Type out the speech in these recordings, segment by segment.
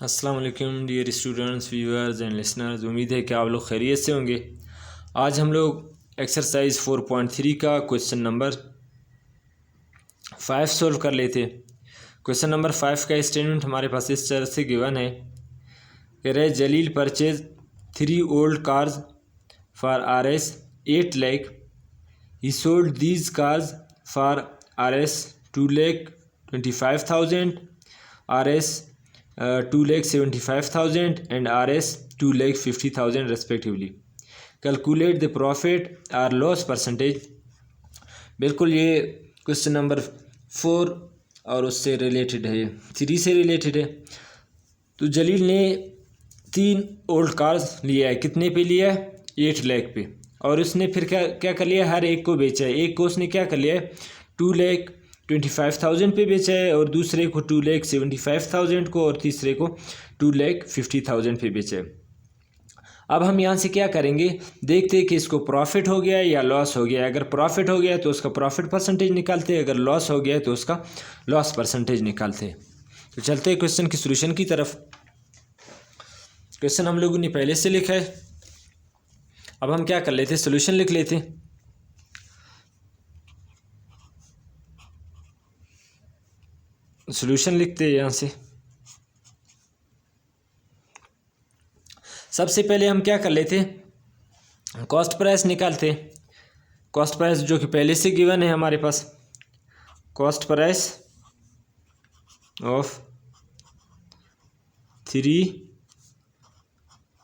अस्सलाम वालेकुम dear students, viewers and listeners. उम्मीद है कि आप लोग खैरियत से होंगे। आज हम लोग एक्सरसाइज 4.3 का क्वेश्चन नंबर 5 सॉल्व कर लेते। क्वेश्चन नंबर 5 का स्टेटमेंट हमारे पास इस तरह से गिवन है कि Ray Jalil purchase 3 old cars for Rs 8 lakh। He sold these cars for Rs 2,25,000, Rs 2,75,000 and Rs 2,50,000 respectively. Calculate the profit or loss percentage। बिल्कुल ये क्वेश्चन नंबर 4 और उससे रिलेटेड है, 3 से रिलेटेड है। तो जलील ने 3 ओल्ड कार्स लिया है। कितने पे लिया है? 8 लाख पे। और उसने फिर क्या क्या कर लिया? हर एक को बेचा है। एक को उसने क्या कर लिया है? 2,25,000 पे बेचा है, और दूसरे को 2,75,000 को, और तीसरे को 2,50,000 पे बेचा है। अब हम यहाँ से क्या करेंगे? देखते हैं कि इसको प्रॉफिट हो गया या लॉस हो गया। अगर प्रॉफिट हो गया तो उसका प्रॉफिट परसेंटेज निकालते हैं, अगर लॉस हो गया तो उसका लॉस परसेंटेज निकालते हैं। तो चलते हैं क्वेश्चन की सॉल्यूशन की तरफ। क्वेश्चन हम लोगों ने पहले से लिखा है, अब हम क्या कर लेते हैं? सॉल्यूशन लिख लेते हैं। सॉल्यूशन लिखते हैं यहाँ से। सबसे पहले हम क्या कर लेते हैं? कॉस्ट प्राइस निकालते हैं। कॉस्ट प्राइस जो कि पहले से गिवन है हमारे पास, cost price of 3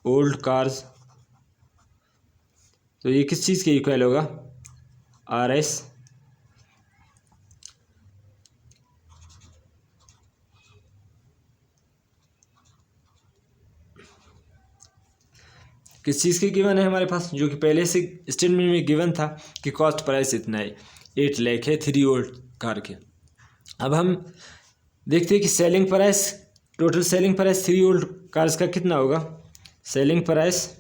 old cars. तो ये किस चीज़ के इक्वल होगा? Rs किस चीज़ की गिवन है हमारे पास, जो कि पहले से स्टेटमेंट में गिवन था कि कॉस्ट प्राइस इतना है, 8 लाख है 3 ओल्ड कार के। अब हम देखते हैं कि selling price, total selling price 3 old cars का कितना होगा? Selling price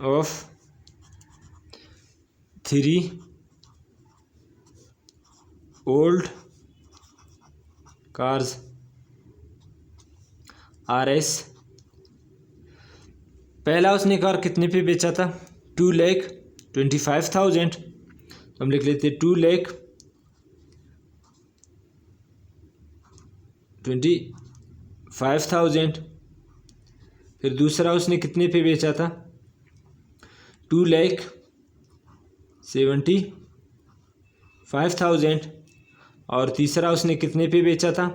of 3 old cars Rs। पहला उसने कार कितने पे बेचा था? 2,25,000। हम लिख लेते 2,25,000। फिर दूसरा उसने कितने पे बेचा था? 2,75,000। और तीसरा उसने कितने पे बेचा था?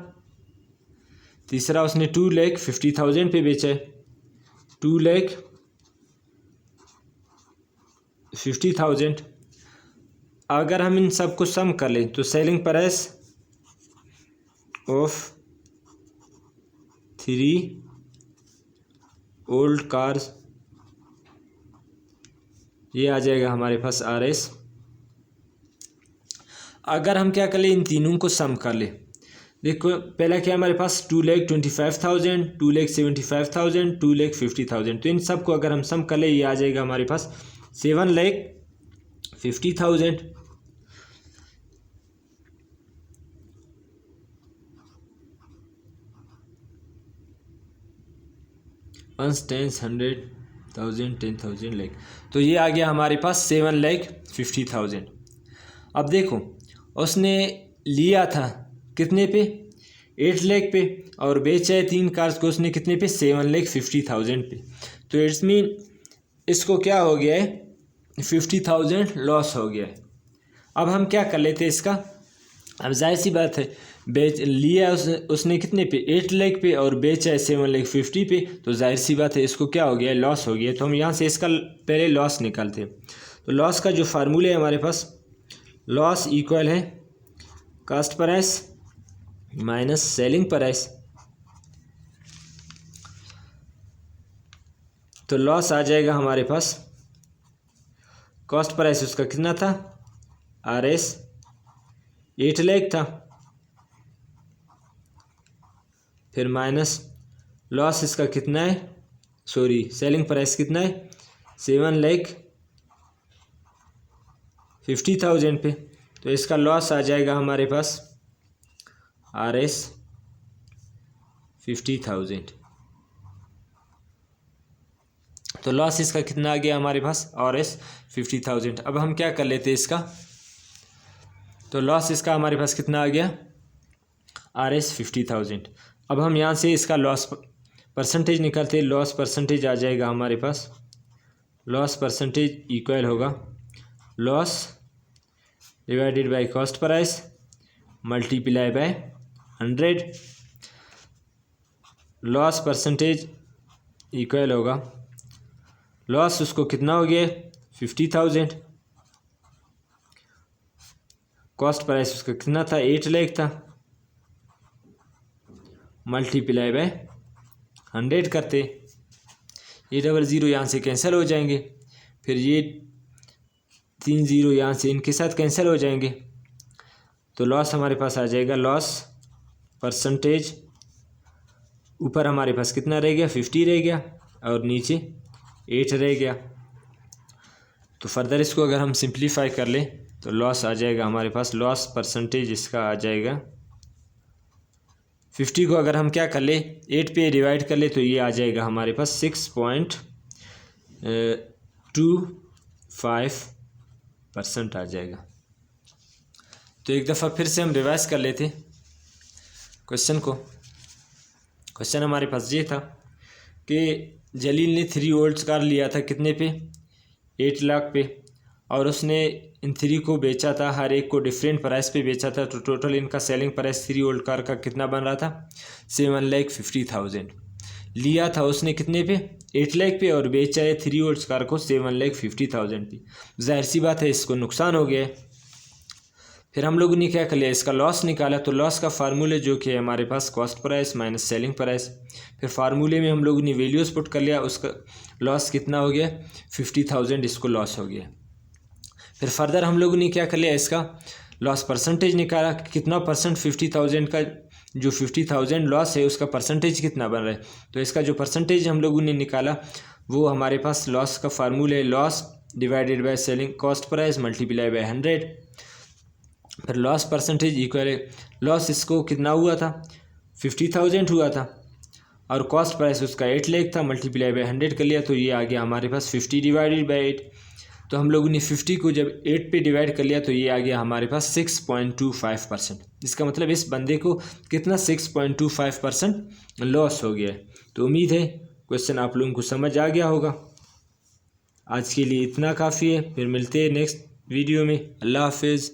तीसरा उसने 2,50,000 पे बेचा है। 2,50,000। अगर हम इन सब को सम कर लें तो selling price of 3 old cars, ये आ जाएगा हमारे पास Rs। अगर हम क्या कर लें? इन तीनों को सम कर लें। देखो पहला क्या हमारे पास? 2,25,000, 2,75,000, 2,50,000। तो इन सब को अगर हम सम कर लें, ये आ जाएगा हमारे पास 7,50,000। वंस 10, 100,000, 10,000 लाख। तो ये आ गया हमारे पास 7,50,000। अब देखो उसने लिया था कितने पे? 8 लाख पे, और बेचा है 3 कार्स को उसने कितने पे? 7,50,000 पे। तो इट्स मीन इसको क्या हो गया है? 50,000 लॉस हो गया है। अब हम क्या कर लेते हैं इसका? अब जाहिर सी बात है, बेच लिया उसने कितने पे? 8 लाख पे, और बेचा है 7,50,000 पे। तो जाहिर सी बात है इसको क्या हो गया? लॉस हो गया। तो हम यहाँ से इसका पहले लॉस निकालते हैं। तो लॉस का जो फार्मूला है हमारे पास, लॉस इक्वल है cost price minus selling price. तो लॉस आ जाएगा हमारे पास, कॉस्ट प्राइस उसका कितना था? Rs 8 लाख था, फिर माइनस लॉस इसका कितना है? सॉरी, सेलिंग प्राइस कितना है? 7,50,000 पे। तो इसका लॉस आ जाएगा हमारे पास Rs 50,000। तो लॉस इसका कितना आ गया हमारे पास, RS 50,000। अब हम क्या कर लेते हैं इसका, तो लॉस इसका हमारे पास कितना आ गया, RS 50,000। अब हम यहाँ से इसका लॉस परसेंटेज निकालते, लॉस परसेंटेज आ जाएगा हमारे पास, लॉस परसेंटेज इक्वल होगा loss divided by cost price multiply by 100। Loss percentage equal होगा लॉस उसको कितना हो गया 50,000, कॉस्ट प्राइस उसका कितना था 8 लाख था, मल्टीप्लाई बाय 100 करते, ये 00 यहाँ से कैंसिल हो जाएंगे, फिर ये 3 0 यहाँ से इनके साथ कैंसिल हो जाएंगे, तो लॉस हमारे पास आ जाएगा लॉस परसेंटेज, ऊपर हमारे पास कितना रह गया 50 रह गया और नीचे 8 रह गया। तो फर्दर इसको अगर हम सिंप्लीफाई कर लें तो लॉस आ जाएगा हमारे पास, लॉस परसेंटेज इसका आ जाएगा 50 को अगर हम क्या कर ले 8 पे डिवाइड कर ले तो ये आ जाएगा हमारे पास 6.25% आ जाएगा। तो एक दफ़ा फिर से हम रिवाइज कर लेते क्वेश्चन को। क्वेश्चन हमारे पास ये था कि जलील ने 3 वोल्ट्स कार लिया था कितने पे 8 लाख पे, और उसने इन 3 को बेचा था, हर एक को डिफरेंट प्राइस पे बेचा था, तो टोटल इनका सेलिंग प्राइस 3 वोल्ट कार का कितना बन रहा था 7,50,000। लिया था उसने कितने पे 8 लाख पे और बेचा है 3 वोल्ट कार को 7,50,000 पे, जाहिर सी बात है इसको नुकसान हो गया है। फिर हम लोगों ने क्या कर लिया इसका लॉस निकाला, तो लॉस का फार्मूले जो कि है हमारे पास cost price minus selling price, फिर फार्मूले में हम लोगों ने वैल्यूज़ पुट कर लिया, उसका लॉस कितना हो गया 50,000 इसको लॉस हो गया। फिर फर्दर हम लोगों ने क्या कर लिया इसका लॉस परसेंटेज निकाला, कितना परसेंट 50,000 का जो 50,000 लॉस है उसका परसेंटेज कितना बन रहा है, तो इसका जो परसेंटेज हम लोगों ने निकाला वो हमारे पास लॉस का फार्मूला है loss divided by selling cost price multiply by 100। फिर लॉस परसेंटेज इक्वल है लॉस इसको कितना हुआ था 50,000 हुआ था और कॉस्ट प्राइस उसका 8 लाख था, मल्टीप्लाई बाय 100 कर लिया तो ये आ गया हमारे पास 50 डिवाइडेड बाय 8। तो हम लोगों ने 50 को जब 8 पे डिवाइड कर लिया तो ये आ गया हमारे पास 6.25%। इसका मतलब इस बंदे को कितना 6.25% लॉस हो गया है। तो उम्मीद है क्वेश्चन आप लोगों को समझ आ गया होगा। आज के लिए इतना काफ़ी है, फिर मिलते हैं नेक्स्ट वीडियो में। अल्लाह हाफिज़।